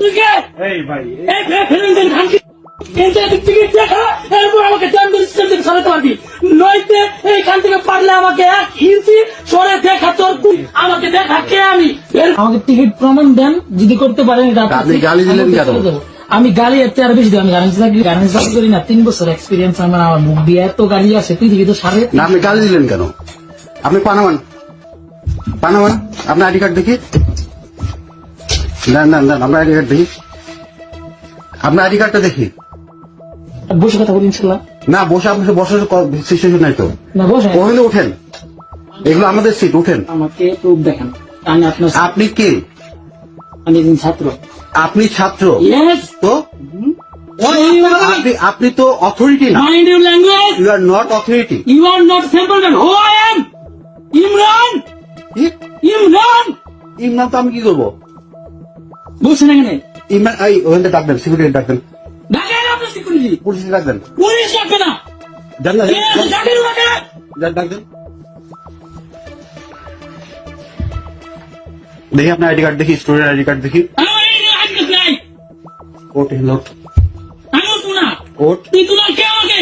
তুই কে? এই ভাই এই ফেরুন দেন খানকে টিকিট দেখা এরপর আমাকে টেম্পল স্ট্যান্ড থেকে সরাতে পারবি, নইতে এইখান থেকে পারলে আমাকে 1 ইঞ্চি সরে দেখা তোর আমাকে দেখা কে আমি। আমাকে টিকিট প্রমাণ দেন, যদি করতে পারেন। আপনি গালি দিলেন কেন? আমি গালি এর চেয়ে আরো বেশি দিই। আমি গার্মেন্টস চাকরি করি না, 3 বছর এক্সপিরিয়েন্স আমার মুখ দিয়ে এত গালি আছে পৃথিবী তো সাড়ে। না, আপনি গালি দিলেন কেন? আপনি পানামান আপনার আইডি কার্ড দেখি। না আপনার আইডি কার্ড দেখি, আপনার আইডি কার্ডটা দেখি। বসে কথা বলি ইনশাল্লাহ। না, বসে আপনার বসার সিচুয়েশন নাই তো। না বসে ওখানে উঠেন, এগুলো আমাদের সিট, উঠেন। আমাকে প্রুফ দেখান। আমি আপনার আপনি কে? আমি একজন ছাত্র। আপনি ছাত্র ইয়েস। তো আপনি তো অথরিটি না। Mind your language. You are not authority. You are not simple man. Who I am? Imran. Imran. Imran তো আমি কি করবো? বলছেন এখানে ইমরান এই ওখানে ডাকবেন, সিকিউরিটি ডাকবেন, ডাকেন আপনার সিকিউরিটি। পুলিশ ডাকবেন। পুলিশ ডাকবে না। ডাক না, ডাকেন ওনাকে। ডাকবেন। দেখি আপনার আইডি কার্ড দেখি, স্টুডেন্ট আইডি কার্ড দেখি। আমার এই আইডি কার্ড নাই। কোট নোট, আমি উঠবো না। কোট। তুই তুলা কে আমাকে?